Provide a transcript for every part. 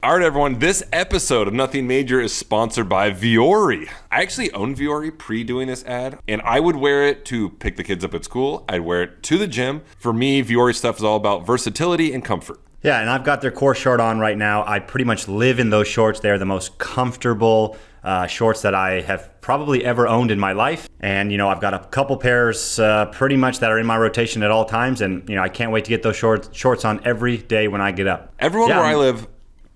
All right, everyone. This episode of Nothing Major is sponsored by Viore. I actually own Viore pre-doing this ad, and I would wear it to pick the kids up at school. I'd wear it to the gym. For me, Viore stuff is all about versatility and comfort. Yeah, and I've got their core short on right now. I pretty much live in those shorts. They're the most comfortable shorts that I have probably ever owned in my life. And, I've got a couple pairs pretty much that are in my rotation at all times. And, I can't wait to get those shorts on every day when I get up. Everyone where I live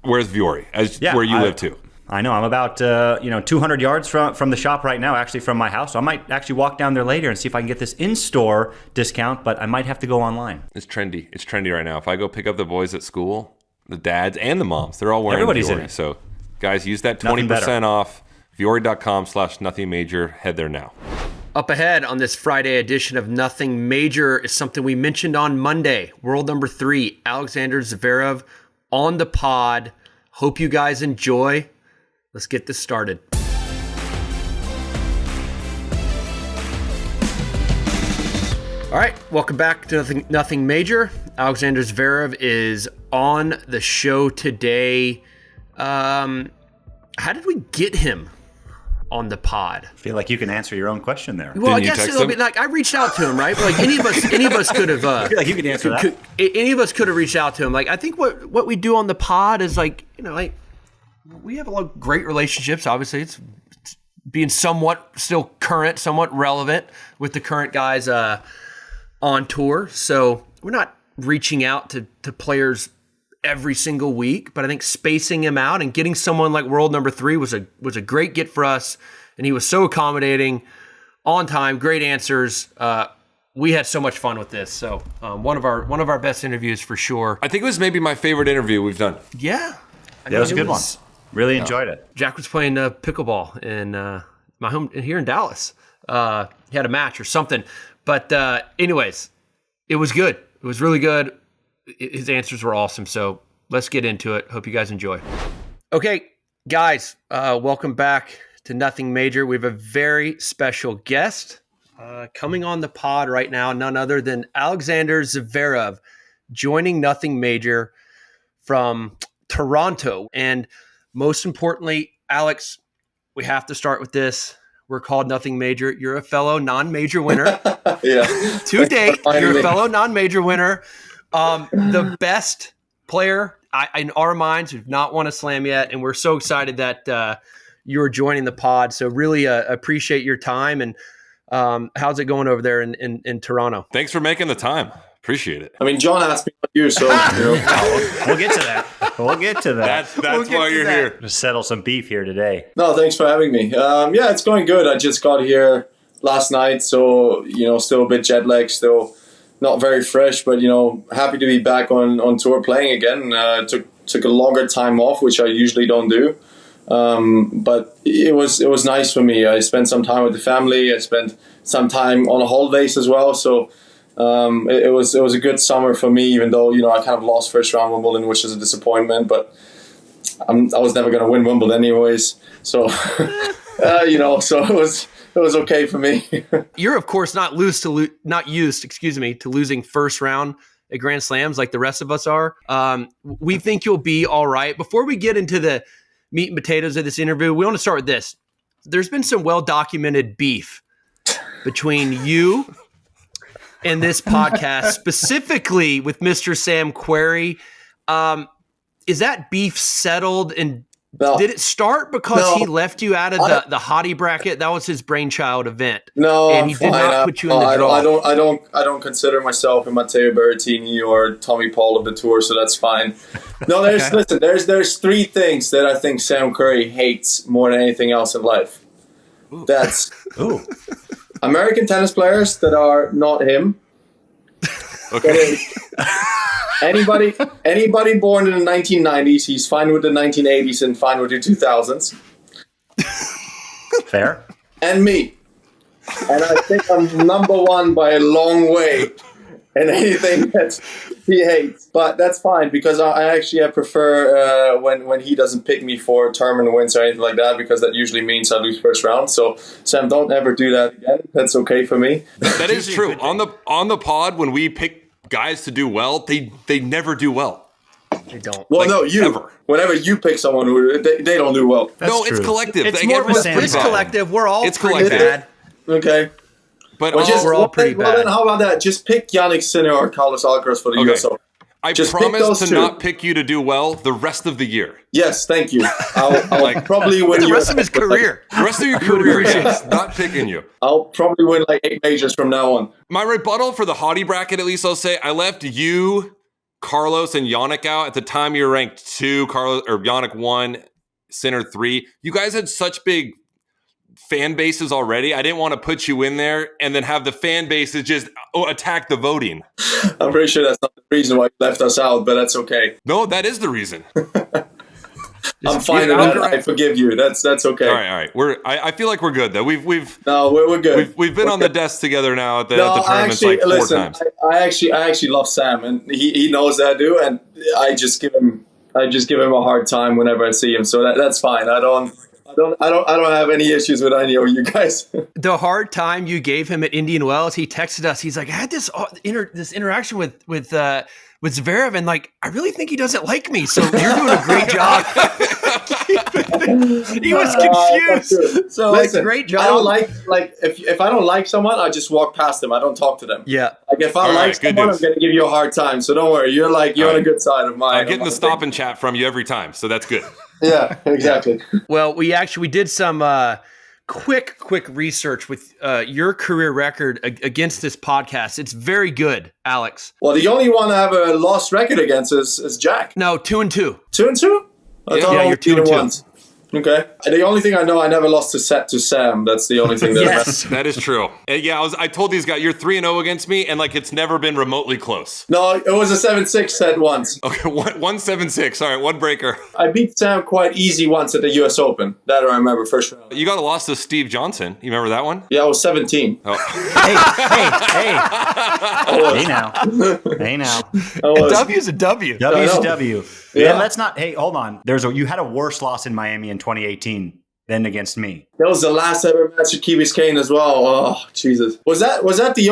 wears Viore, where you live too. I know. I'm about 200 yards from the shop right now, actually from my house. So I might actually walk down there later and see if I can get this in-store discount, but I might have to go online. It's trendy. It's trendy right now. If I go pick up the boys at school, the dads and the moms, they're all wearing Everybody's Viore. in it. So guys, use that 20% off. Viore.com/nothingmajor. Head there now. Up ahead on this Friday edition of Nothing Major is something we mentioned on Monday. World number 3, Alexander Zverev on the pod. Hope you guys enjoy. Let's get this started. All right, welcome back to Nothing Major. Alexander Zverev is on the show today. How did we get him on the pod? I feel like you can answer your own question there. Well, I guess I reached out to him, right? But any of us could have. I feel like you can answer that. Any of us could have reached out to him. I think what we do on the pod is we have a lot of great relationships. Obviously, it's being somewhat still current, somewhat relevant with the current guys on tour. So we're not reaching out to players every single week, but I think spacing him out and getting someone like world number 3 was a great get for us. And he was so accommodating, on time, great answers. We had so much fun with this. So one of our best interviews for sure. I think it was maybe my favorite interview we've done. Yeah. That was a good one. Really enjoyed it. Jack was playing pickleball in my home here in Dallas. He had a match or something. But anyways, it was good. It was really good. His answers were awesome. So let's get into it. Hope you guys enjoy. Okay, guys, welcome back to Nothing Major. We have a very special guest coming on the pod right now, none other than Alexander Zverev, joining Nothing Major from Toronto. And most importantly, Alex, we have to start with this. We're called Nothing Major. You're a fellow non-major winner. Yeah. To date, you're a fellow non-major winner. The best player in our minds who've not won a slam yet. And we're so excited that you're joining the pod. So really appreciate your time. And how's it going over there in Toronto? Thanks for making the time. Appreciate it. I mean, John asked me about you, so We'll get to that. We'll get to that. That's why you're here. To settle some beef here today. No, thanks for having me. Yeah, it's going good. I just got here last night, so still a bit jet lagged, still not very fresh, but happy to be back on tour playing again. Took a longer time off, which I usually don't do, but it was nice for me. I spent some time with the family. I spent some time on holidays as well, so. It was a good summer for me, even though I kind of lost first round Wimbledon, which is a disappointment. But I was never going to win Wimbledon anyways, so so it was okay for me. You're of course not used to losing first round at Grand Slams like the rest of us are. We think you'll be all right. Before we get into the meat and potatoes of this interview, we want to start with this. There's been some well documented beef between you in this podcast, specifically with Mr. Sam Querrey. Is that beef settled? And did it start because he left you out of the hottie bracket? That was his brainchild event. No, and he did not put you in the draw. I don't consider myself a Matteo Berrettini or Tommy Paul of the tour, so that's fine. No, there's 3 things that I think Sam Querrey hates more than anything else in life. Ooh. That's American tennis players that are not him. Okay. Anybody born in the 1990s, he's fine with the 1980s and fine with the 2000s. Fair. And me. And I think I'm number 1 by a long way in anything that he hates. But that's fine, because I prefer when he doesn't pick me for tournament wins or anything like that, because that usually means I lose first round. So Sam, don't ever do that again. That's okay for me. That is true. On the pod, when we pick guys to do well, they never do well. They don't. Well, Like, no, you. ever. Whenever you pick someone who they don't do well. No, it's true. collective. It's Like, more of a everyone's sandbag. pretty It's bad. collective. We're all It's pretty collective. bad. Okay. But Well, we're all pretty well, then bad. how about that? Just pick Yannick Sinner or Carlos Alcaraz for the Okay. US Open. I Just pick promise those to two. not pick you to do well the rest of the year. Yes, thank you. I'll Like, probably win The you rest of his career. The rest of your career, yes, not picking you. I'll probably win like 8 majors from now on. My rebuttal for the hottie bracket, at least I'll say, I left you, Carlos, and Yannick out. At the time, you were ranked 2, Carlos or Yannick 1, Sinner 3. You guys had such big fan bases already. I didn't want to put you in there and then have the fan bases just attack the voting. I'm pretty sure that's not the reason why you left us out, but that's okay. No, that is the reason. I'm fine with that. I forgive you. That's okay. All right. I feel like we're good though. We've No, we're good. we've been on the desk together now at the tournaments actually, like 4 listen, times. I actually love Sam, and he knows that I do, and I just give him a hard time whenever I see him. So that's fine. I don't have any issues with any of you guys. The hard time you gave him at Indian Wells, he texted us. He's like, I had this interaction with Zverev, and like, I really think he doesn't like me. So you're doing a great job. He was confused. So Listen, great job. I don't like if I don't like someone, I just walk past them. I don't talk to them. Yeah. Like if I All like right, good someone, I'm news. gonna give you a hard time. So don't worry. You're on a good side of mine. I'm getting the stop and chat from you every time, so that's good. Yeah, exactly. Well, we did some quick research with your career record against this podcast. It's very good, Alex. Well, the only one I have a lost record against is Jack. No, 2-2. 2-2? Yeah, you're 2-2. Okay. The only thing I know, I never lost a set to Sam. That's the only thing that Yes. That is true. Yeah, I told these guys you're 3-0 against me, and like it's never been remotely close. No, it was a 7-6 set once. Okay, 1-7-6. All right, one breaker. I beat Sam quite easy once at the US Open. That I remember first round. You got a loss to Steve Johnson. You remember that one? Yeah, I was 17. Oh, Hey now. Hey now. I was. W's a W. W's know. a W. Yeah. And let's not. Hey, hold on. You had a worse loss in Miami in 2018 than against me. That was the last ever match at Key Biscayne as well. Oh, Jesus. Was that the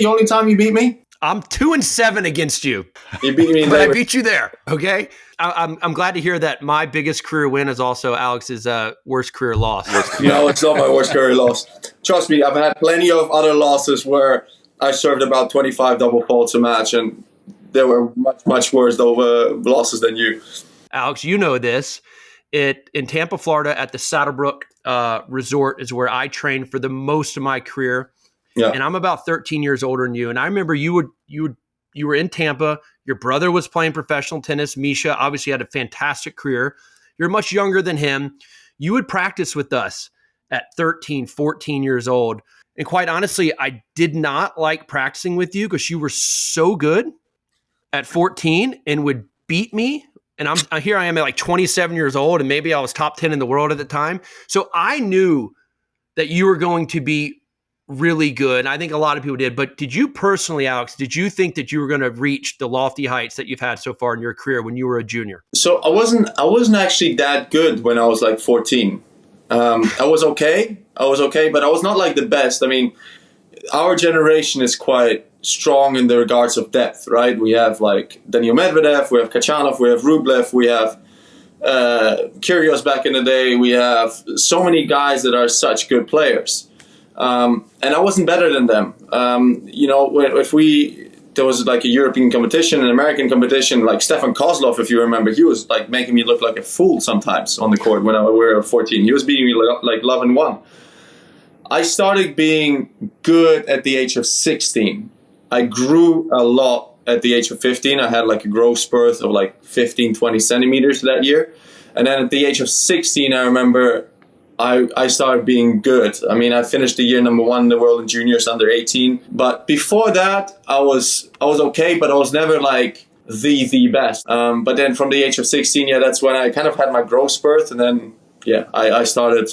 only time you beat me? I'm 2-7 against you, You beat me in but I there. beat you there. Okay. I'm glad to hear that my biggest career win is also Alex's worst career loss. No, it's not my worst career loss. Trust me, I've had plenty of other losses where I served about 25 double faults a match, and there were much worse losses than you. Alex, you know this. In Tampa, Florida, at the Saddlebrook Resort is where I trained for the most of my career. Yeah. And I'm about 13 years older than you. And I remember you were in Tampa. Your brother was playing professional tennis. Misha obviously had a fantastic career. You're much younger than him. You would practice with us at 13, 14 years old. And quite honestly, I did not like practicing with you because you were so good at 14 and would beat me. And here I am at like 27 years old, and maybe I was top 10 in the world at the time. So I knew that you were going to be really good. And I think a lot of people did. But did you personally, Alex, did you think that you were going to reach the lofty heights that you've had so far in your career when you were a junior? So I wasn't actually that good when I was like 14. I was okay, but I was not like the best. I mean, our generation is quite strong in the regards of depth, right? We have like Daniil Medvedev, we have Kachanov, we have Rublev, we have Kyrgios back in the day. We have so many guys that are such good players. And I wasn't better than them. There was like a European competition, an American competition, like Stefan Kozlov, if you remember, he was like making me look like a fool sometimes on the court when we were 14. He was beating me like 11-1. I started being good at the age of 16. I grew a lot at the age of 15. I had like a growth spurt of like 15, 20 centimeters that year. And then at the age of 16, I remember I started being good. I mean, I finished the year number 1 in the world in juniors under 18. But before that, I was okay, but I was never like the best. But then from the age of 16, that's when I kind of had my growth spurt. And then, I started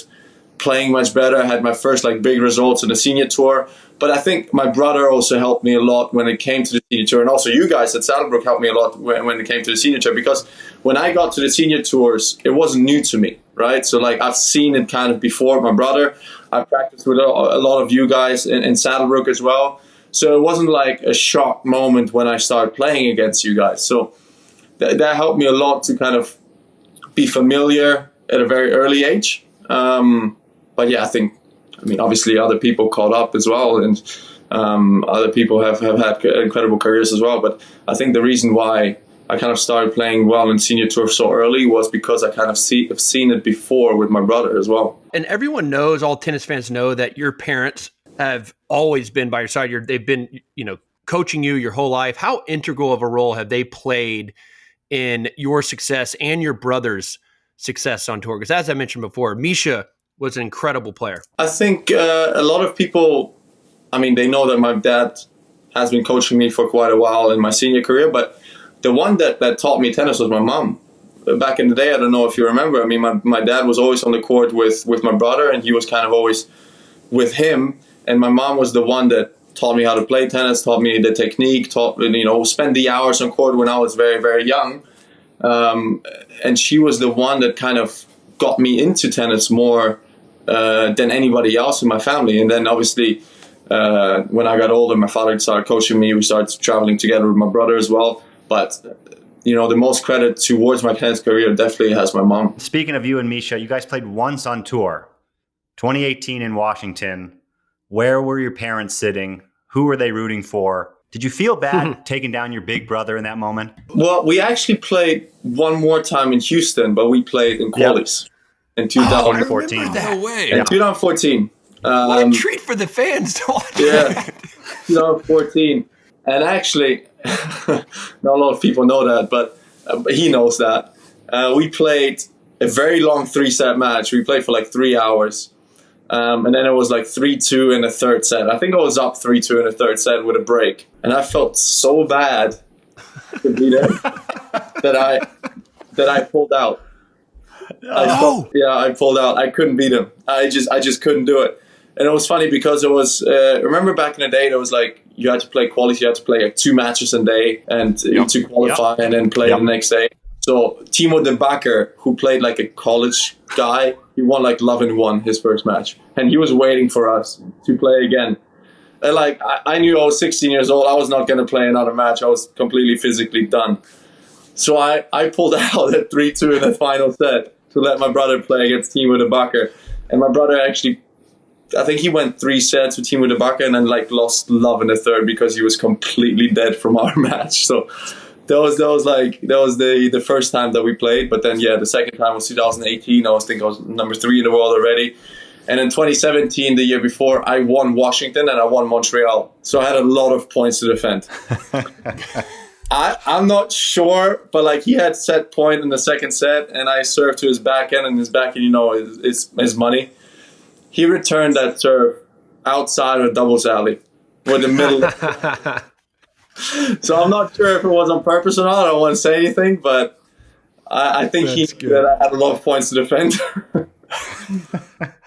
playing much better. I had my first like big results in the senior tour. But I think my brother also helped me a lot when it came to the senior tour. And also you guys at Saddlebrook helped me a lot when it came to the senior tour. Because when I got to the senior tours, it wasn't new to me, right? So like I've seen it kind of before. My brother, I practiced with a lot of you guys in Saddlebrook as well. So it wasn't like a shock moment when I started playing against you guys. So that helped me a lot to kind of be familiar at a very early age. But yeah, obviously other people caught up as well, and other people have had incredible careers as well. But I think the reason why I kind of started playing well in senior tour so early was because I kind of have seen it before with my brother as well. And everyone knows, all tennis fans know, that your parents have always been by your side. They've been, coaching you your whole life. How integral of a role have they played in your success and your brother's success on tour? Because as I mentioned before, Misha was an incredible player. I think a lot of people, they know that my dad has been coaching me for quite a while in my senior career, but the one that taught me tennis was my mom. Back in the day, I don't know if you remember, my dad was always on the court with my brother, and he was kind of always with him. And my mom was the one that taught me how to play tennis, taught me the technique, spent the hours on court when I was very, very young. And she was the one that kind of got me into tennis more than anybody else in my family. And then obviously, when I got older, my father started coaching me. We started traveling together with my brother as well. But, the most credit towards my tennis career definitely has my mom. Speaking of you and Misha, you guys played once on tour, 2018 in Washington. Where were your parents sitting? Who were they rooting for? Did you feel bad taking down your big brother in that moment? Well, we actually played one more time in Houston, but we played in qualies in 2014. I remember that. No way. In 2014. What a treat for the fans to watch. Yeah, 2014. And actually, not a lot of people know that, but he knows that. We played a very long 3-set match. We played for like 3 hours. And then it was like 3-2 in the third set. I think I was up 3-2 in the third set with a break. And I felt so bad to beat him that I pulled out. I pulled out. I couldn't beat him. I just couldn't do it. And it was funny because it was, remember back in the day, it was like you had to play quality, you had to play like 2 matches a day and to qualify and then play the next day. So Timo de Bakker, who played like a college guy, he won like 11-1 his first match. And he was waiting for us to play again. And like, I knew I was 16 years old. I was not going to play another match. I was completely physically done. So I pulled out at 3-2 in the final set to let my brother play against Timo de Bakker. And my brother actually, I think he went 3 sets with Timo de Bakker and then like lost love in the third because he was completely dead from our match. So that was the first time that we played. But then the second time was 2018. I think I was number 3 in the world already. And in 2017, the year before, I won Washington and I won Montreal. So I had a lot of points to defend. I'm not sure, but like he had set point in the second set and I served to his backhand, and his backhand, is money. He returned that serve outside of the doubles alley with the middle. So I'm not sure if it was on purpose or not. I don't want to say anything, but I think he knew that I had a lot of points to defend.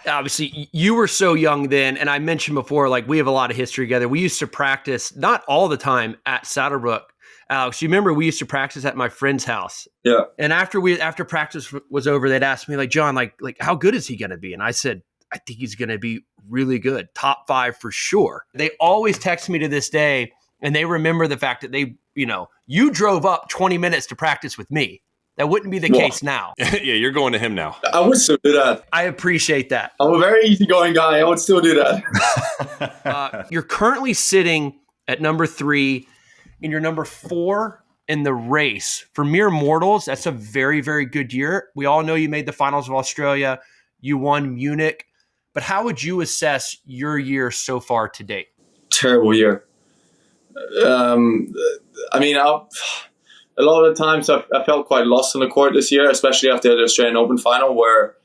Obviously, you were so young then, and I mentioned before, like we have a lot of history together. We used to practice, not all the time, at Saddlebrook. Alex, you remember we used to practice at my friend's house. Yeah. And after practice was over, they'd ask me, like, John, like how good is he going to be? And I said, I think he's going to be really good, top 5 for sure. They always text me to this day, and they remember the fact that you drove up 20 minutes to practice with me. That wouldn't be the case now. Yeah, you're going to him now. I would still do that. I appreciate that. I'm a very easygoing guy. I would still do that. You're currently sitting at number 3, and you're number 4 in the race. For mere mortals, that's a very, very good year. We all know you made the finals of Australia. You won Munich. But how would you assess your year so far to date? Terrible year. A lot of the times I felt quite lost on the court this year, especially after the Australian Open final where,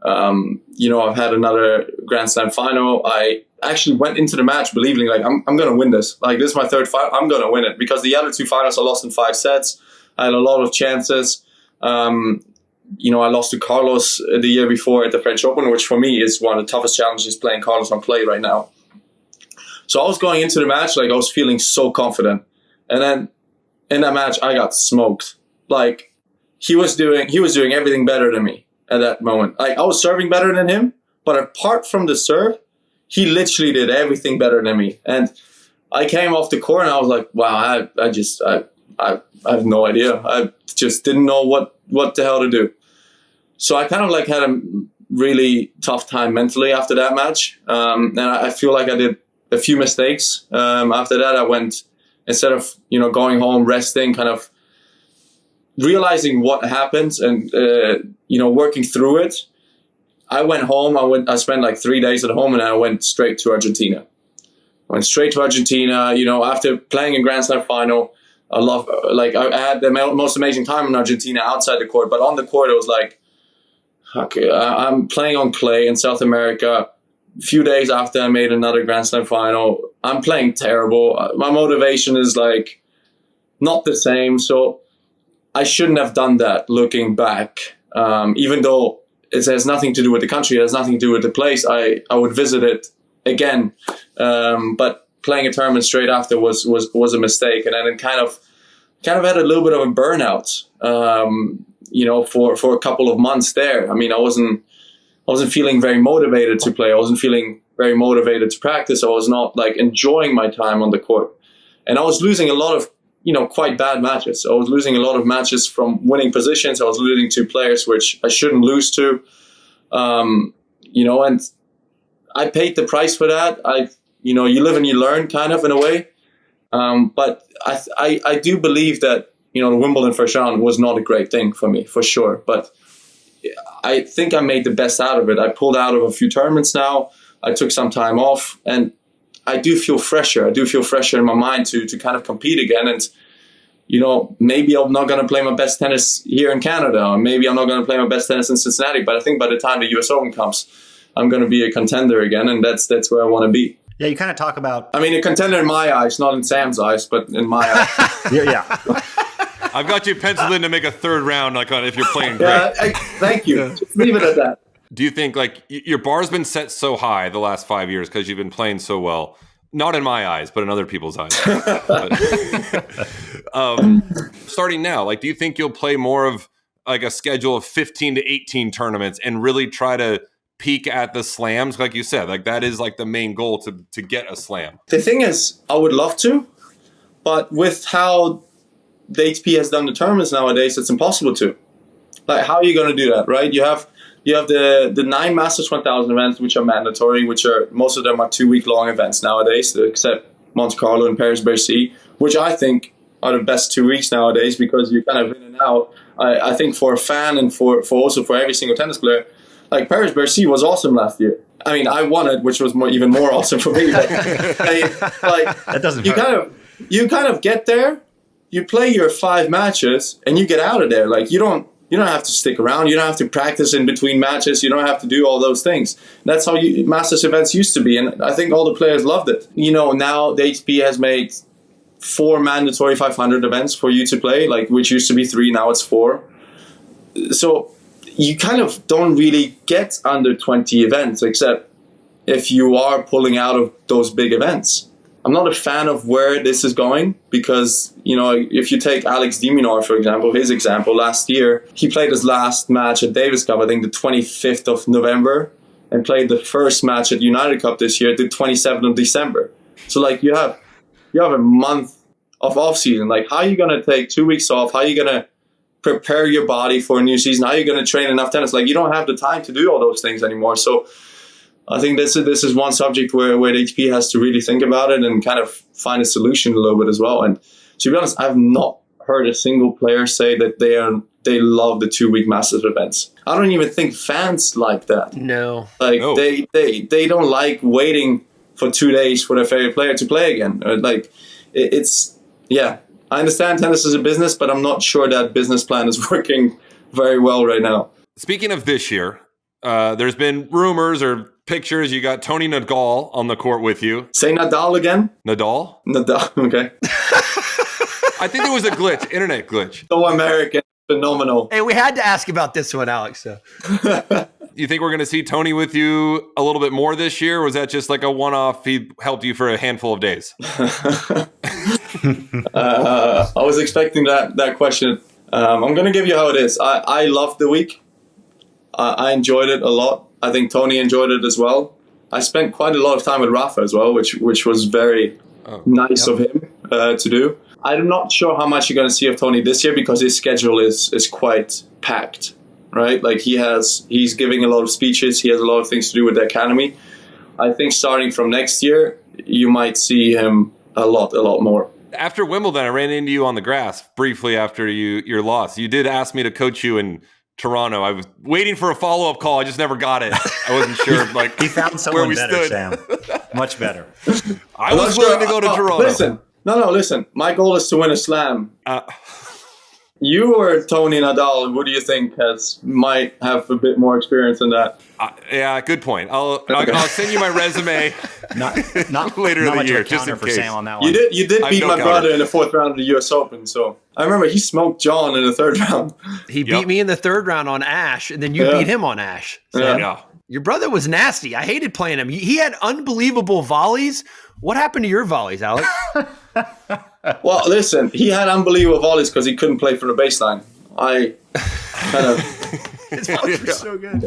I've had another Grand Slam final. I actually went into the match believing like, I'm going to win this. Like, this is my third final. I'm going to win it because the other 2 finals I lost in 5 sets. I had a lot of chances. I lost to Carlos the year before at the French Open, which for me is one of the toughest challenges playing Carlos on clay right now. So I was going into the match like I was feeling so confident. And then in that match, I got smoked. Like he was doing everything better than me at that moment. Like I was serving better than him, but apart from the serve, he literally did everything better than me. And I came off the court and I was like, wow, I have no idea. I just didn't know what the hell to do. So I kind of like had a really tough time mentally after that match. And I feel like I did a few mistakes. After that, I went, instead of, going home, resting, kind of realizing what happened and, working through it. I went home. I spent like 3 days at home, and I went straight to Argentina. After playing a Grand Slam final, I had the most amazing time in Argentina outside the court, but on the court, it was like, okay, I'm playing on clay in South America. A few days after I made another Grand Slam final, I'm playing terrible. My motivation is like not the same. So I shouldn't have done that looking back. Even though it has nothing to do with the country, it has nothing to do with the place, I would visit it again. But playing a tournament straight after was a mistake. And then it kind of had a little bit of a burnout, for a couple of months there. I mean, I wasn't feeling very motivated to play. I wasn't feeling very motivated to practice. I was not like enjoying my time on the court. And I was losing a lot of, quite bad matches. I was losing a lot of matches from winning positions. I was losing to players which I shouldn't lose to. And I paid the price for that. You live and you learn kind of in a way. But I do believe that, the Wimbledon first round was not a great thing for me, for sure. But I think I made the best out of it. I pulled out of a few tournaments now. I took some time off, and I do feel fresher. I do feel fresher in my mind to kind of compete again. And, maybe I'm not going to play my best tennis here in Canada, or maybe I'm not going to play my best tennis in Cincinnati. But I think by the time the US Open comes, I'm going to be a contender again, and that's where I want to be. Yeah, you kind of talk about... I mean, a contender in my eyes, not in Sam's eyes, but in my eyes. Yeah. I've got you penciled in to make a third round, if you're playing great. Thank you. Just leave it at that. Do you think, your bar's been set so high the last 5 years because you've been playing so well? Not in my eyes, but in other people's eyes. Starting now, do you think you'll play more of, a schedule of 15 to 18 tournaments and really try to peak at the slams? Like you said, that is, the main goal to get a slam. The thing is, I would love to, but with how the ATP has done the tournaments nowadays, it's impossible to. How are you going to do that, right? You have the 9 Masters 1000 events, which are mandatory, most of them are 2-week-long events nowadays, except Monte Carlo and Paris-Bercy, which I think are the best 2 weeks nowadays because you're kind of in and out. I think for a fan and for also for every single tennis player, Paris-Bercy was awesome last year. I mean, I won it, which was even more awesome for me. But, that doesn't hurt. You kind of get there, you play your 5 matches, and you get out of there. You don't have to stick around. You don't have to practice in between matches. You don't have to do all those things. That's how Masters events used to be, and I think all the players loved it. Now the ATP has made 4 mandatory 500 events for you to play, which used to be 3, now it's 4. So you kind of don't really get under 20 events, except if you are pulling out of those big events. I'm not a fan of where this is going because, if you take Alex de Minaur, for example, his example, last year, he played his last match at Davis Cup, I think the 25th of November, and played the first match at United Cup this year, the 27th of December. So, you have a month of off-season. How are you going to take 2 weeks off? How are you going to prepare your body for a new season? How are you going to train enough tennis? You don't have the time to do all those things anymore. So I think this is one subject where the ATP has to really think about it and kind of find a solution a little bit as well. And to be honest, I've not heard a single player say that they love the 2-week Masters events. I don't even think fans like that. No. No. They don't like waiting for 2 days for their favorite player to play again. I understand tennis is a business, but I'm not sure that business plan is working very well right now. Speaking of this year, there's been rumors or pictures. You got Toni Nadal on the court with you. Say Nadal again? Nadal, okay. I think there was a glitch, internet glitch. So American, phenomenal. Hey, we had to ask about this one, Alex. So. You think we're going to see Toni with you a little bit more this year? Or was that just a one-off? He helped you for a handful of days. I was expecting that question. I'm going to give you how it is. I loved the week. I enjoyed it a lot. I think Toni enjoyed it as well. I spent quite a lot of time with Rafa as well, which was very nice of him to do. I'm not sure how much you're going to see of Toni this year because his schedule is quite packed, right? Like he's giving a lot of speeches. He has a lot of things to do with the academy. I think starting from next year, you might see him a lot more. After Wimbledon, I ran into you on the grass briefly after your loss. You did ask me to coach you in Toronto. I was waiting for a follow-up call. I just never got it. I wasn't sure like He found someone where we better, stood. Sam. Much better. I was willing to go to Toronto. Listen. My goal is to win a slam. You or Toni Nadal, who do you think might have a bit more experience than that? Yeah, good point. I'll send you my resume Not later in the much year, of a just counter in for case. Sam on that one. You did I have beat no my counter. brother in the 4th round of the U.S. Open, so I remember he smoked John in the 3rd round. He beat me in the 3rd round on Ash, and then you beat him on Ash. So Yeah. your brother was nasty. I hated playing him. He had unbelievable volleys. What happened to your volleys, Alex? Well, listen, he had unbelievable volleys because he couldn't play from the baseline. I kind of, His volleys were so good.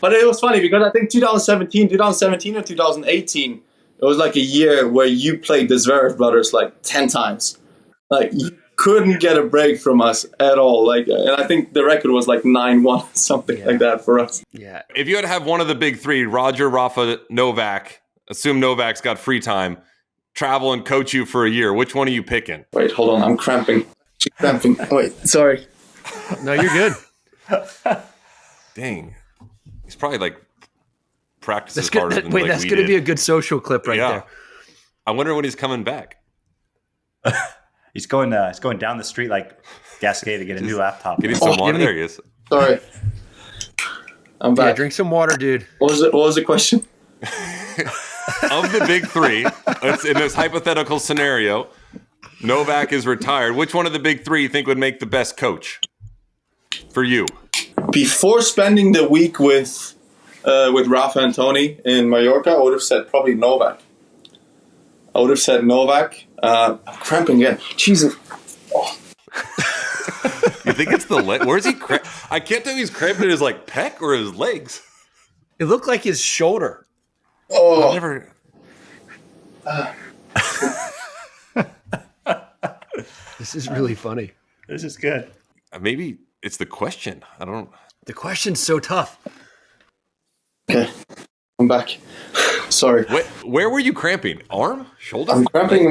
but it was funny because I think 2017 or 2018, it was like a year where you played the Zverev brothers like 10 times. Like you couldn't get a break from us at all. Like, and I think the record was like 9-1, something like that for us. Yeah. If you had to have one of the big three, Roger, Rafa, Novak, assume Novak's got free time, travel and coach you for a year, which one are you picking? Wait, hold on, I'm cramping. Wait, sorry. No, you're good. Dang. He's probably like practices That's good. harder than Wait, like that's we going to did. be a good social clip right there. I wonder when he's coming back. He's going down the street like Gasquet to get a new laptop. Getting some water. There he is. Sorry. I'm Yeah, back. drink some water, dude. What was the question? Of the big three, in this hypothetical scenario, Novak is retired. Which one of the big three you think would make the best coach for you? Before spending the week with Rafa and Toni in Mallorca, I would have said probably Novak. I'm cramping again. Jesus. You think it's the leg? Where's he? I can't tell if he's cramping in his like pec or his legs. It looked like his shoulder. Oh, I've never. This is really funny. This is good. Maybe it's the question. I don't. The question's so tough. okay. I'm back. Sorry. Where were you cramping? Arm? Shoulder? I'm cramping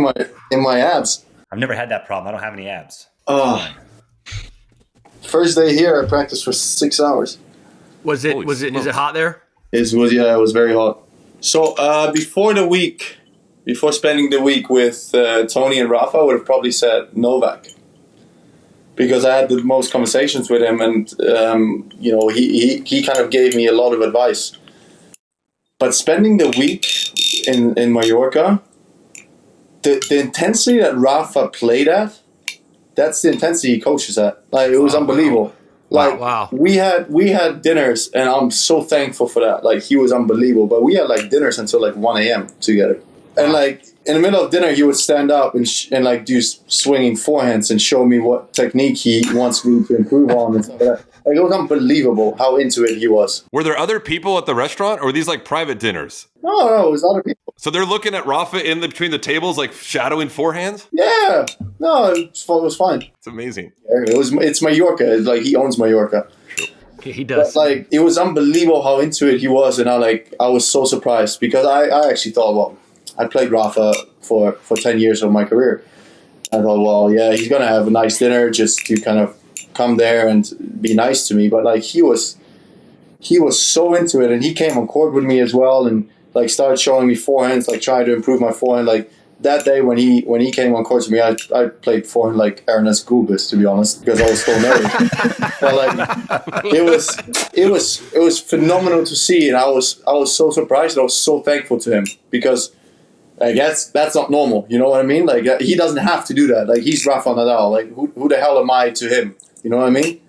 in my abs. I've never had that problem. I don't have any abs. Oh. First day here, I practiced for 6 hours. Was it? Holy Is it smokes. hot there? It was very hot. So before spending the week with Toni and Rafa, I would have probably said Novak. Because I had the most conversations with him, and he kind of gave me a lot of advice. But spending the week in Mallorca, the intensity that Rafa played at, that's the intensity he coaches at. Like it was unbelievable. Like Wow. we had dinners, and I'm so thankful for that. Like he was unbelievable. But we had like dinners until like 1 a.m. together. And like in the middle of dinner, he would stand up and like do swinging forehands and show me what technique he wants me to improve on and stuff like that. Like it was unbelievable how into it he was. Were there other people at the restaurant, or were these like private dinners? No, it was other people. So they're looking at Rafa between the tables, like shadowing forehands. Yeah, no, it was fine. It's amazing. It's Mallorca. It's like he owns Mallorca. He does. But, like it was unbelievable how into it he was, and I was so surprised because I actually thought, well, I played Rafa for 10 years of my career. I thought, well, yeah, he's gonna have a nice dinner just to kind of come there and be nice to me. But like he was so into it, and he came on court with me as well, and like started showing me forehands, like trying to improve my forehand. Like that day when he came on court to me, I played forehand like Ernest Gulbis, to be honest, because I was so nervous. But like it was phenomenal to see, and I was so surprised. And I was so thankful to him because I guess that's not normal. You know what I mean? Like he doesn't have to do that. Like he's Rafa Nadal. Like who the hell am I to him? You know what I mean?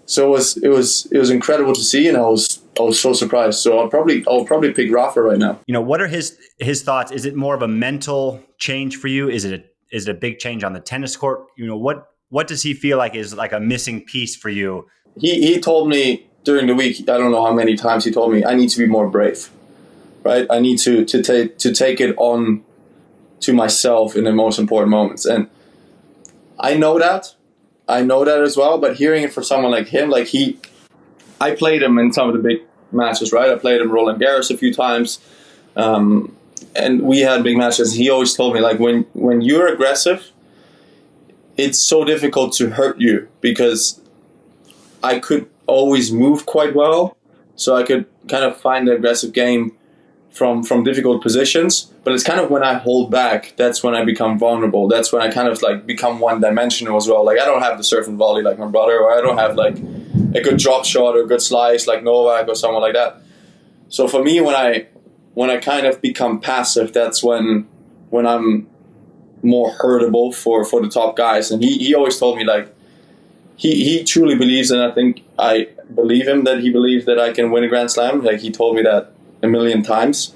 So it was incredible to see, and I was so surprised. So I'll probably pick Rafa right now. You know, what are his thoughts? Is it more of a mental change for you? Is it a big change on the tennis court? You know, what does he feel like is like a missing piece for you? He told me during the week, I don't know how many times he told me, I need to be more brave. Right? I need to take it on to myself in the most important moments. And I know that as well. But hearing it from someone like him, like I played him in some of the big matches, right? I played him Roland Garros a few times, and we had big matches. He always told me, like, when you're aggressive, it's so difficult to hurt you, because I could always move quite well, so I could kind of find the aggressive game from difficult positions. But it's kind of when I hold back, that's when I become vulnerable. That's when I kind of like become one-dimensional as well. Like, I don't have the serve and volley like my brother, or I don't have like a good drop shot or a good slice like Novak or someone like that. So for me, when I kind of become passive, that's when I'm more hurtable for the top guys. And he always told me, like, he truly believes, and I think I believe him, that he believes that I can win a Grand Slam. Like, he told me that a million times.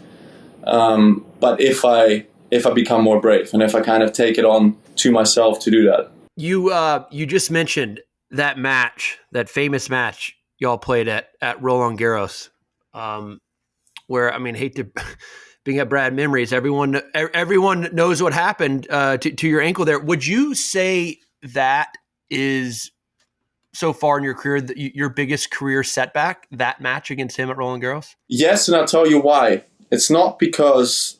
But if I become more brave, and if I kind of take it on to myself to do that. You just mentioned that match, that famous match y'all played at Roland Garros, where, I mean, hate to bring up bad memories. Everyone knows what happened to your ankle there. Would you say that is, so far in your career, your biggest career setback, that match against him at Roland Garros? Yes, and I'll tell you why. It's not because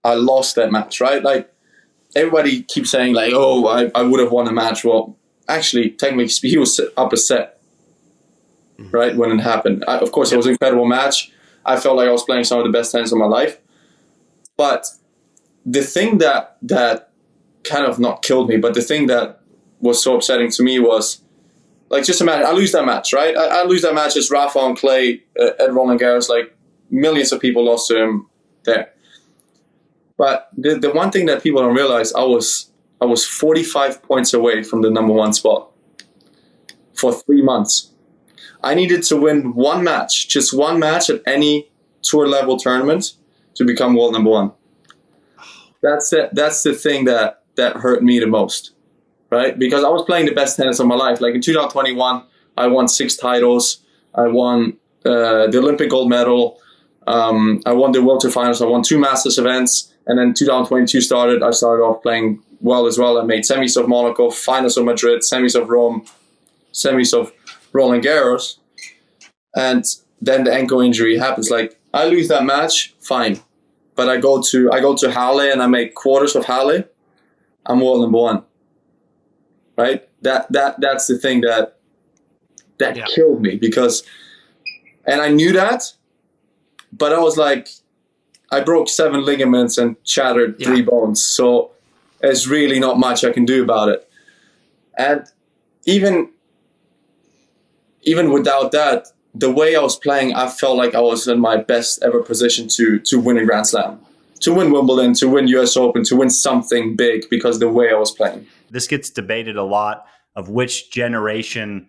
I lost that match, right? Like, everybody keeps saying, like, oh, I would have won the match. Well, actually, technically, he was up a set, right, when it happened. Of course, it was an incredible match. I felt like I was playing some of the best tennis of my life. But the thing that kind of not killed me, but the thing that was so upsetting to me was, like, just imagine, I lose that match, right? I lose that match as Rafa on clay at Roland Garros. Like, millions of people lost to him there. But the one thing that people don't realize, I was 45 points away from the number one spot for 3 months. I needed to win one match, just one match at any tour level tournament to become world number one. That's the thing that hurt me the most, right? Because I was playing the best tennis of my life. Like, in 2021, I won 6 titles. I won the Olympic gold medal. I won the World Tour Finals. I won 2 Masters events. And then 2022 started. I started off playing well as well. I made semis of Monaco, finals of Madrid, semis of Rome, semis of Roland Garros. And then the ankle injury happens. Like, I lose that match, fine. But I go to Halle and I make quarters of Halle. I'm world number one. Right? That's the thing that killed me, because, and I knew that, but I was like, I broke 7 ligaments and shattered 3 bones. So there's really not much I can do about it. And even without that, the way I was playing, I felt like I was in my best ever position to win a Grand Slam, to win Wimbledon, to win US Open, to win something big, because the way I was playing. This gets debated a lot, of which generation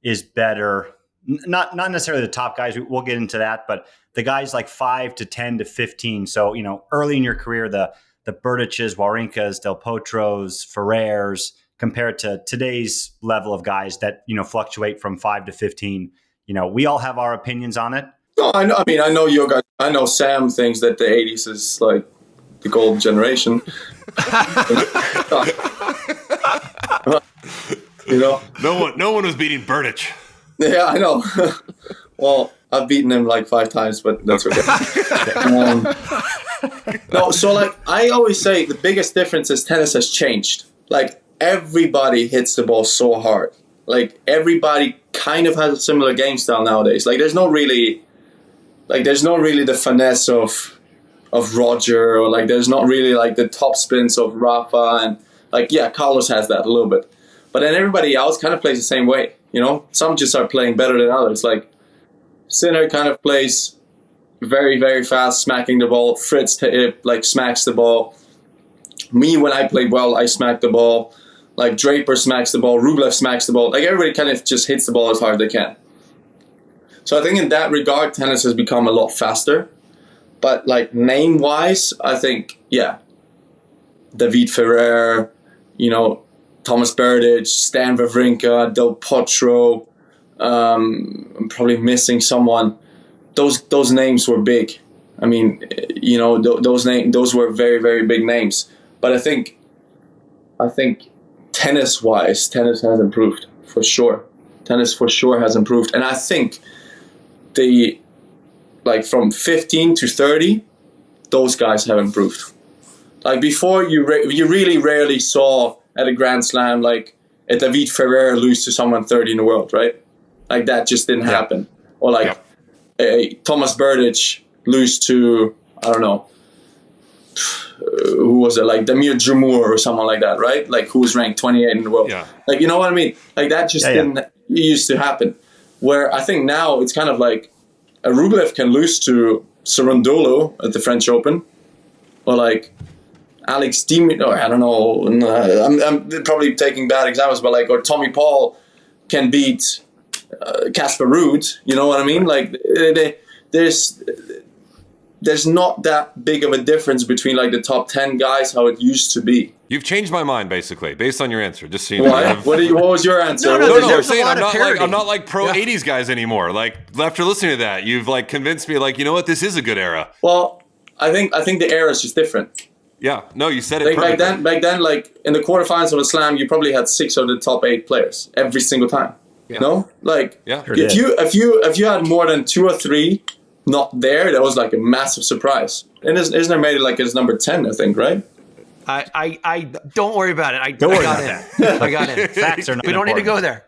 is better. Not necessarily the top guys. We'll get into that, but the guys like 5 to 10 to 15. So, you know, early in your career, the Berdiches, Wawrinkas, Del Potros, Ferrers, compared to today's level of guys that, you know, fluctuate from 5 to 15. You know, we all have our opinions on it. No, I know. I mean, I know your guys. I know Sam thinks that the 80s is like the golden generation. You know, no one was beating Berdych. Yeah, I know. Well, I've beaten him like 5 times, but that's okay. No, so like I always say, the biggest difference is tennis has changed. Like, everybody hits the ball so hard. Like, everybody kind of has a similar game style nowadays. Like, there's not really the finesse of Roger, or like there's not really like the top spins of Rafa, and like, yeah, Carlos has that a little bit. But then everybody else kind of plays the same way, you know? Some just are playing better than others. Like, Sinner kind of plays very, very fast, smacking the ball. Fritz smacks the ball. Me, when I play well, I smack the ball. Like, Draper smacks the ball. Rublev smacks the ball. Like, everybody kind of just hits the ball as hard as they can. So I think in that regard, tennis has become a lot faster. But like, name-wise, I think, yeah, David Ferrer, you know, Thomas Berdych, Stan Wawrinka, Del Potro, I'm probably missing someone. Those names were big. I mean, you know, those were very, very big names. But I think tennis-wise, tennis has improved for sure. Tennis for sure has improved, and I think from 15 to 30, those guys have improved. Like before, you really rarely saw at a Grand Slam like a David Ferrer lose to someone 30 in the world, right? Like that just didn't happen. Or like a Thomas Berdych lose to, I don't know, who was it? Like Damir Djumur or someone like that, right? Like who was ranked 28 in the world. Yeah. Like, you know what I mean? Like that just didn't used to happen. Where I think now it's kind of like a Rublev can lose to Cerundolo at the French Open, or like Alex Dimi, or I don't know, I'm probably taking bad examples, but like, or Tommy Paul can beat Casper Ruud, you know what I mean? Like there's not that big of a difference between like the top 10 guys how it used to be. You've changed my mind basically based on your answer. Just so you know. What was your answer? No, I'm saying I'm not like pro 80s guys anymore. Like after listening to that, you've like convinced me like, you know what, this is a good era. Well, I think the era is just different. Yeah, no, you said it like perfectly. back then, like in the quarterfinals of a Slam, you probably had 6 of the top 8 players every single time. You know, like if you had more than 2 or 3 not there, that was like a massive surprise. And Isner made it like his number 10, I think, right? I don't worry about it. I got in. Facts are not We don't need to go there.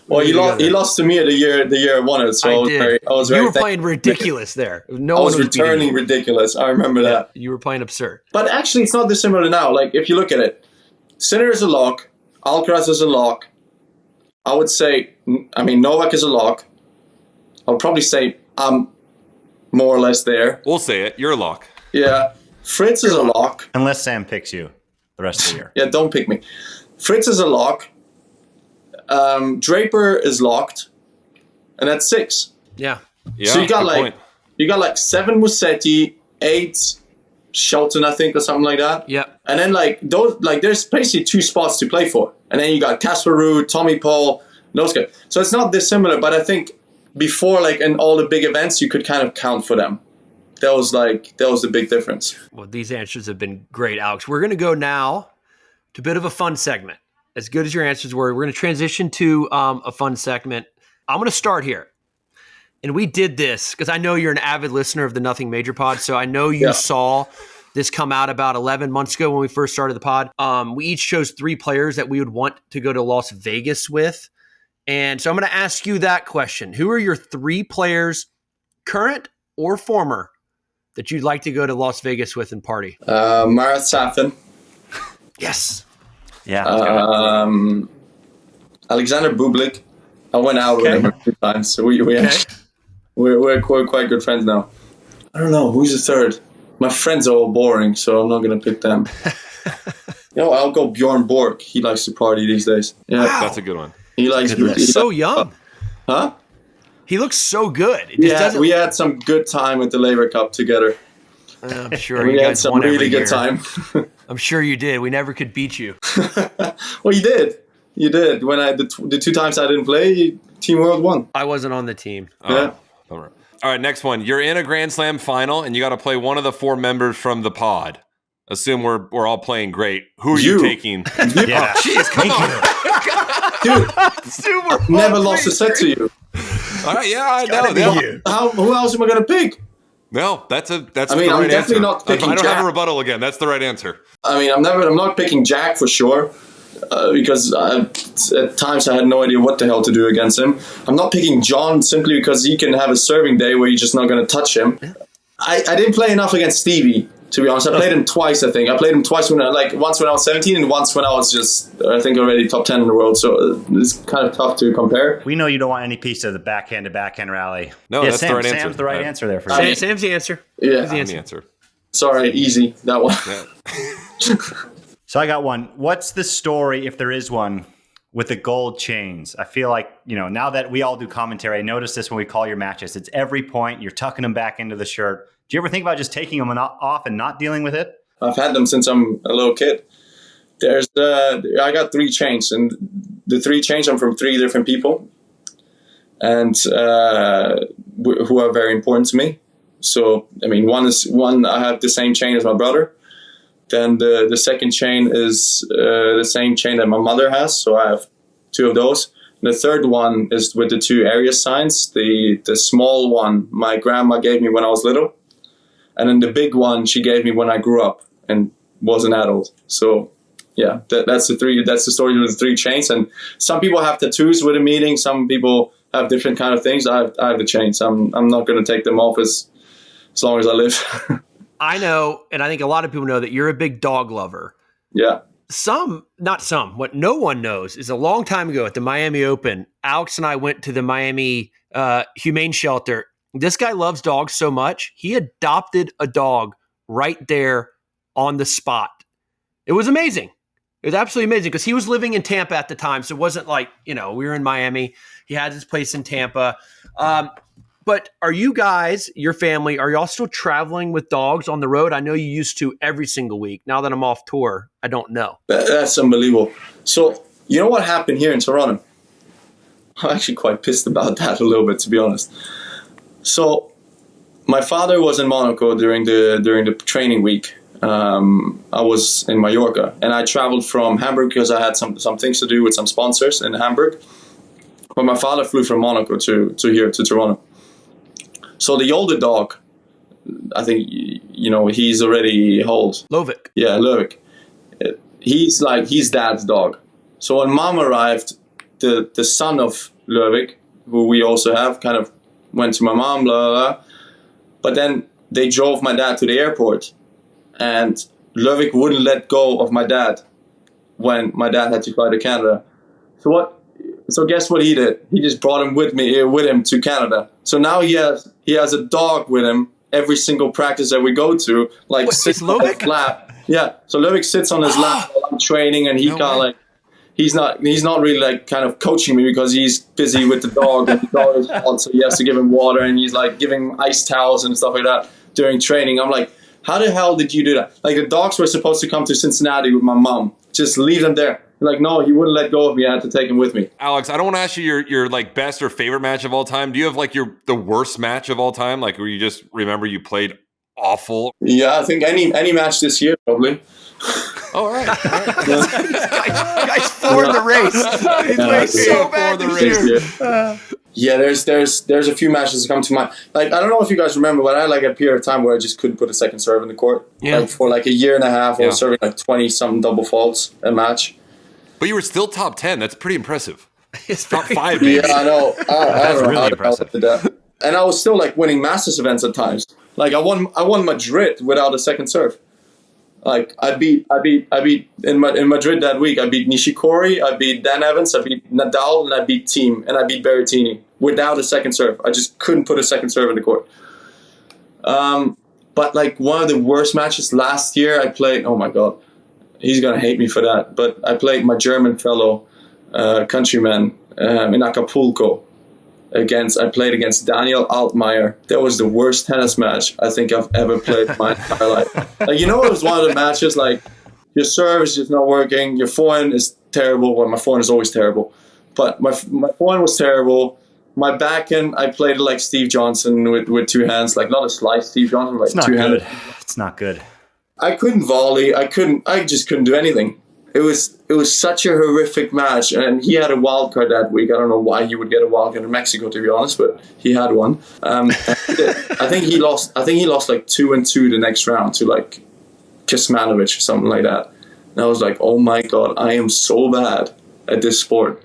Well, he lost to me the year I won it, so I was very you were playing ridiculous there. No I one was returning ridiculous. I remember that. You were playing absurd. But actually, it's not dissimilar now. Like, if you look at it, Sinner is a lock. Alcaraz is a lock. I would say, Novak is a lock. I'll probably say I'm more or less there. We'll say it. You're a lock. Yeah. Fritz is a lock. Unless Sam picks you the rest of the year. Yeah, don't pick me. Fritz is a lock. Draper is locked. And that's 6. Yeah. So you got like 7 Musetti, 8 Shelton, I think, or something like that. Yeah. And then there's basically 2 spots to play for. And then you got Casper Ruud, Tommy Paul, those guys. So it's not dissimilar, but I think before, like in all the big events, you could kind of count for them. That was the big difference. Well, these answers have been great, Alex. We're going to go now to a bit of a fun segment. As good as your answers were, we're going to transition to a fun segment. I'm going to start here. And we did this because I know you're an avid listener of the Nothing Major pod, so I know you saw this come out about 11 months ago when we first started the pod. We each chose 3 players that we would want to go to Las Vegas with. And so I'm going to ask you that question. Who are your 3 players, current or former, that you'd like to go to Las Vegas with and party? Marat Safin. Yes. Yeah. Alexander Bublik. I went out with him a few times, so we're quite good friends now. I don't know who's the third. My friends are all boring, so I'm not gonna pick them. I'll go Bjorn Borg. He likes to party these days. Yeah, Wow. That's a good one. he likes. He's so young. Huh? He looks so good. We had some good time at the Laver Cup together. I'm sure We you had guys some won every really year. good time. I'm sure you did. We never could beat you. Well, you did. You did. When the 2 times I didn't play, Team World won. I wasn't on the team. Yeah. All right, next one. You're in a Grand Slam final, and you got to play one of the 4 members from the pod. Assume we're all playing great. Who are you taking? Yeah. Jeez, come on. Dude, never lost a set to you. All right, yeah, I know. Who else am I going to pick? No, that's the I'm right definitely answer. not picking I don't have Jack. a rebuttal again. That's the right answer. I'm not picking Jack for sure. Because at times I had no idea what the hell to do against him. I'm not picking John simply because he can have a serving day where you're just not going to touch him. I didn't play enough against Stevie, to be honest. I played him twice, I think. I played him twice once when I was 17 and once when I was just, I think, already top 10 in the world. So it's kind of tough to compare. We know you don't want any piece of the backhand to backhand rally. No, that's the right answer. Sam's the right answer there for you. Sam's the answer. Yeah. He's the answer. Answer. Sorry, easy, that one. Yeah. So I got one. What's the story, if there is one, with the gold chains? I feel like, now that we all do commentary, I notice this when we call your matches. It's every point. You're tucking them back into the shirt. Do you ever think about just taking them off and not dealing with it? I've had them since I'm a little kid. I got 3 chains, and the 3 chains are from 3 different people, and who are very important to me. So, one I have the same chain as my brother. Then the second chain is the same chain that my mother has, so I have 2 of those. And the third one is with the 2 area signs. The small one my grandma gave me when I was little, and then the big one she gave me when I grew up and was an adult. So yeah, that's the 3. That's the story with the 3 chains. And some people have tattoos with a meaning. Some people have different kind of things. I have the chains. I'm not going to take them off as long as I live. I know, and I think a lot of people know that you're a big dog lover. Yeah. What no one knows is a long time ago at the Miami Open, Alex and I went to the Miami Humane Shelter. This guy loves dogs so much, he adopted a dog right there on the spot. It was amazing. It was absolutely amazing because he was living in Tampa at the time. So it wasn't like, we were in Miami. He had his place in Tampa. But are you guys, your family, are y'all still traveling with dogs on the road? I know you used to every single week. Now that I'm off tour, I don't know. That's unbelievable. So, you know what happened here in Toronto? I'm actually quite pissed about that a little bit, to be honest. So, my father was in Monaco during the training week. I was in Mallorca, and I traveled from Hamburg because I had some things to do with some sponsors in Hamburg. But my father flew from Monaco to here, to Toronto. So the older dog, I think, he's already old. Lovic. Yeah, Lovic. He's dad's dog. So when mom arrived, the son of Lovic, who we also have, kind of went to my mom, blah, blah, blah. But then they drove my dad to the airport, and Lovic wouldn't let go of my dad when my dad had to fly to Canada. So guess what he did? He just brought him with him to Canada. So now he has a dog with him every single practice that we go to. Like, sits on his lap. Yeah. So Lovic sits on his lap while I'm training, and he's not really like kind of coaching me because he's busy with the dog, and the dog is hot, so he has to give him water, and he's like giving him ice towels and stuff like that during training. I'm like, how the hell did you do that? Like, the dogs were supposed to come to Cincinnati with my mom. Just leave them there. Like, no, he wouldn't let go of me. I had to take him with me. Alex, I don't want to ask you your like best or favorite match of all time. Do you have like the worst match of all time? Like, where you just remember you played awful? Yeah, I think any match this year, probably. Oh, all right. Guys for the race. He played so bad this year. Yeah, there's a few matches that come to mind. Like, I don't know if you guys remember, but I had like a period of time where I just couldn't put a second serve in the court. Yeah. Like, for like a year and a half, I was serving like 20-something double faults a match. But you were still top 10. That's pretty impressive. It's top 5, maybe. Yeah, I know. That's really impressive. Did that. And I was still like winning Masters events at times. Like, I won Madrid without a second serve. Like, I beat in Madrid that week. I beat Nishikori, I beat Dan Evans, I beat Nadal, and I beat Thiem, and I beat Berrettini without a second serve. I just couldn't put a second serve in the court. But like, one of the worst matches last year, I played. Oh my god, he's gonna hate me for that. But I played my German fellow countryman in Acapulco. I played against Daniel Altmaier. That was the worst tennis match I think I've ever played in my entire life. Like, it was one of the matches, like, your serve is just not working, your forehand is terrible. Well, my forehand is always terrible. But my forehand was terrible. My backhand, I played it like Steve Johnson with 2 hands. Like, not a slice Steve Johnson, like 2 hands. It's not good. I couldn't volley. I just couldn't do anything. It was such a horrific match, and he had a wild card that week. I don't know why he would get a wild card in Mexico, to be honest, but he had one. I think he lost like 2-2 the next round to like Kecmanovic or something like that. And I was like, oh my god, I am so bad at this sport.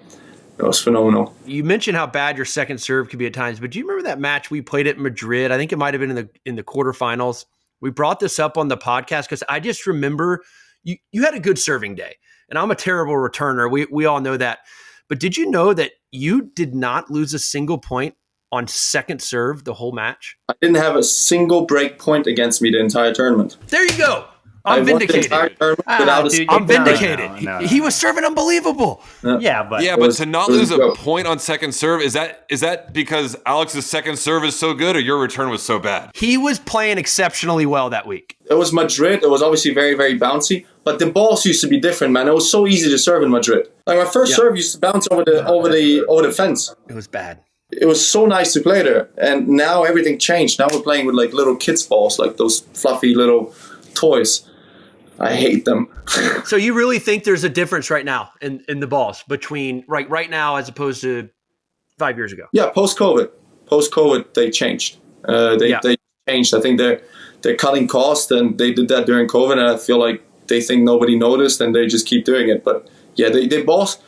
It was phenomenal. You mentioned how bad your second serve could be at times, but do you remember that match we played at Madrid? I think it might have been in the quarterfinals. We brought this up on the podcast because I just remember you had a good serving day, and I'm a terrible returner. We all know that. But did you know that you did not lose a single point on second serve the whole match? I didn't have a single break point against me the entire tournament. There you go. I'm vindicated. I'm vindicated. No. He was serving unbelievable. Yeah, but to not lose a point on second serve, is that because Alex's second serve is so good, or your return was so bad? He was playing exceptionally well that week. It was Madrid. It was obviously very, very bouncy, but the balls used to be different, man. It was so easy to serve in Madrid. Like, my first serve used to bounce over the fence. It was bad. It was so nice to play there, and now everything changed. Now we're playing with like little kids' balls, like those fluffy little toys. I hate them. So you really think there's a difference right now in the balls between right now as opposed to 5 years ago? Yeah, post-COVID, they changed. They changed. I think they're cutting costs, and they did that during COVID, and I feel like they think nobody noticed, and they just keep doing it. But yeah, they balls.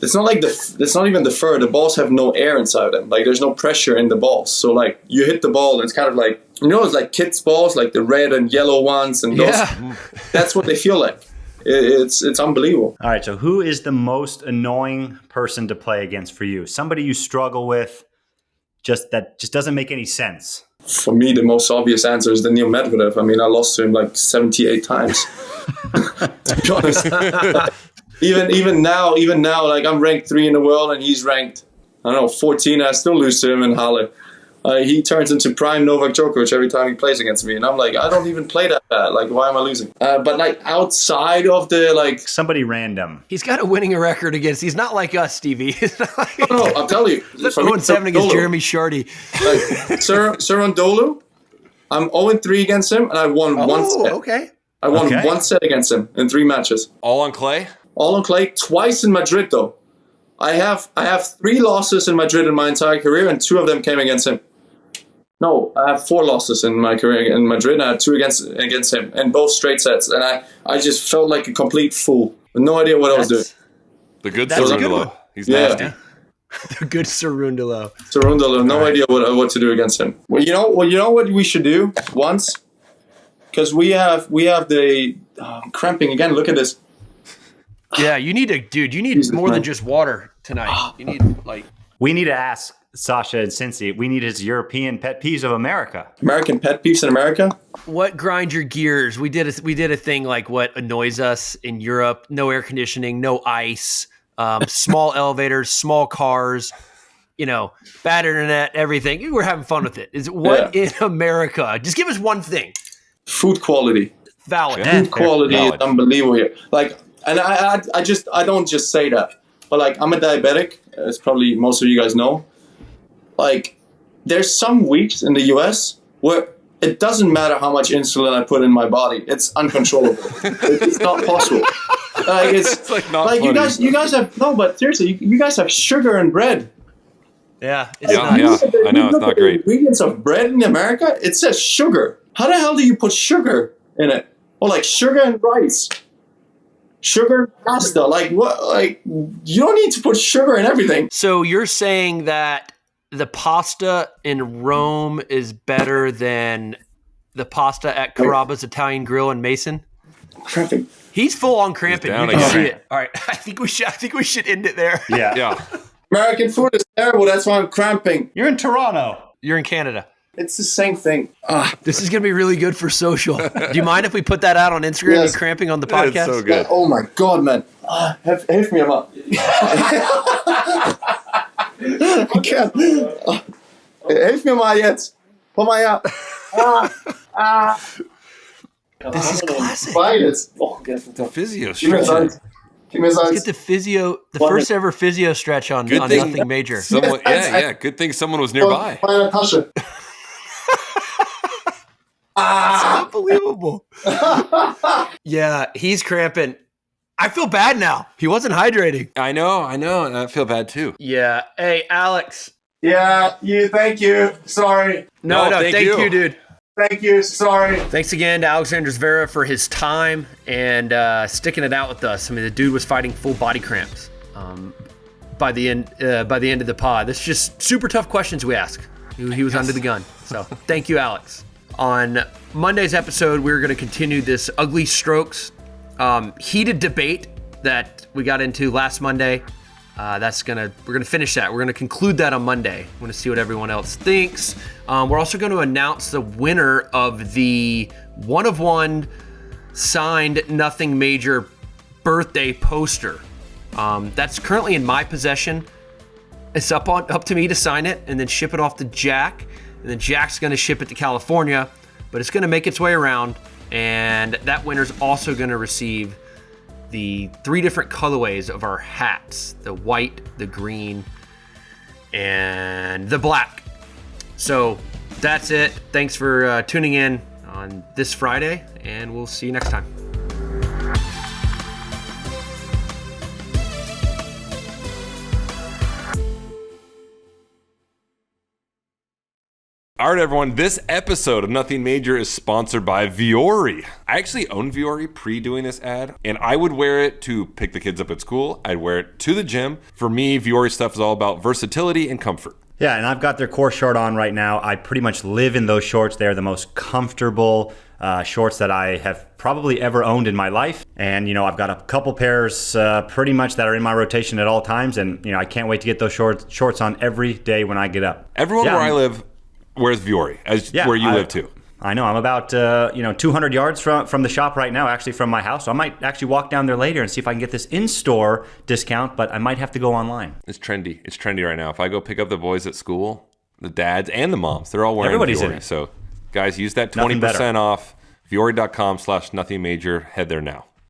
It's not like it's not even the fur. The balls have no air inside them. Like there's no pressure in the balls. So like you hit the ball, and it's kind of like, it's like kids' balls, like the red and yellow ones, and those. Yeah. That's what they feel like. It's unbelievable. All right, so who is the most annoying person to play against for you? Somebody you struggle with, that just doesn't make any sense. For me, the most obvious answer is Daniil Medvedev. I mean, I lost to him like 78 times. To be honest. even now, like I'm ranked 3 in the world, and he's ranked, 14. And I still lose to him in Halle. He turns into prime Novak Djokovic every time he plays against me, and I'm like, I don't even play that bad. Like, why am I losing? But like outside of the like somebody random, he's got a winning record against. He's not like us, Stevie. No, I'll tell you. 0-7 against Jeremy Shardy. Like, Cerundolo, I'm 0-3 against him, and I won one set. Okay. I won one set against him in 3 matches. All on clay? All on clay. Twice in Madrid, though. I have 3 losses in Madrid in my entire career, and 2 of them came against him. No, I have 4 losses in my career in Madrid, and I have 2 against him, and both straight sets. And I just felt like a complete fool. With no idea what I was doing. The good Cerundolo. He's nasty. The good Cerundolo. No idea what to do against him. Well, you know what we should do once? Because we have the cramping again. Look at this. Yeah, you need more than just water tonight. You need we need to ask Sasha and Cincy. We need his European pet peeves of America. American pet peeves in America? What grinds your gears? We did a thing like what annoys us in Europe. No air conditioning, no ice, small elevators, small cars, bad internet, everything. We're having fun with it. In America? Just give us one thing. Food quality. Valid. Food quality is unbelievable here. Like, and I don't just say that, but like I'm a diabetic, as probably most of you guys know. Like, there's some weeks in the US where it doesn't matter how much insulin I put in my body; it's uncontrollable. It's not possible. Like it's like not like funny. You guys have but seriously, you guys have sugar and bread. Yeah, I know it's not great. Ingredients of bread in America, it says sugar. How the hell do you put sugar in it? Or like sugar and rice, sugar and pasta. Like what? Like you don't need to put sugar in everything. So you're saying that the pasta in Rome is better than the pasta at Carrabba's Italian Grill in Mason? Cramping. He's full on cramping. You can see it. All right, I think we should end it there. Yeah. American food is terrible. That's why I'm cramping. You're in Toronto. You're in Canada. It's the same thing. This is going to be really good for social. Do you mind if we put that out on Instagram? Yes. You cramping on the podcast? It's so good. Oh my God, man. Help me up. I can't. Help me mal jetzt. Komm mal her. This is classic. Beides. The physio Give me stretch. Let's get the physio, first ever physio stretch on Nothing Major. Good thing someone was nearby. It's unbelievable. Yeah, he's cramping. I feel bad now. He wasn't hydrating. I know, and I feel bad too. Yeah. Hey, Alex. Yeah, thank you. Sorry. No, thank you, dude. Thank you. Sorry. Thanks again to Alexander Zverev for his time and sticking it out with us. I mean, the dude was fighting full body cramps by the end of the pod. That's just super tough questions we ask. He was under the gun. So thank you, Alex. On Monday's episode, we're going to continue this ugly strokes heated debate that we got into last Monday. We're gonna finish that. We're gonna conclude that on Monday. We're gonna see what everyone else thinks. We're also going to announce the winner of the 1-of-1 signed Nothing Major birthday poster. That's currently in my possession. It's up to me to sign it and then ship it off to Jack, and then Jack's gonna ship it to California, but it's gonna make its way around, and that winner's also gonna receive the 3 different colorways of our hats: the white, the green, and the black. So that's it. Thanks for tuning in on this Friday, and we'll see you next time. All right, everyone. This episode of Nothing Major is sponsored by Viore. I actually own Viore pre-doing this ad, and I would wear it to pick the kids up at school. I'd wear it to the gym. For me, Viore stuff is all about versatility and comfort. Yeah, and I've got their core short on right now. I pretty much live in those shorts. They're the most comfortable shorts that I have probably ever owned in my life. And, I've got a couple pairs pretty much that are in my rotation at all times. And, I can't wait to get those shorts on every day when I get up. Everyone where I live wears Viore, where you live too. I know. I'm about 200 yards from the shop right now, actually from my house. So I might actually walk down there later and see if I can get this in-store discount, but I might have to go online. It's trendy. It's trendy right now. If I go pick up the boys at school, the dads and the moms, they're all wearing Everybody's Viore. in it. So, guys, use that 20% off. Viore.com/nothingmajor. Head there now.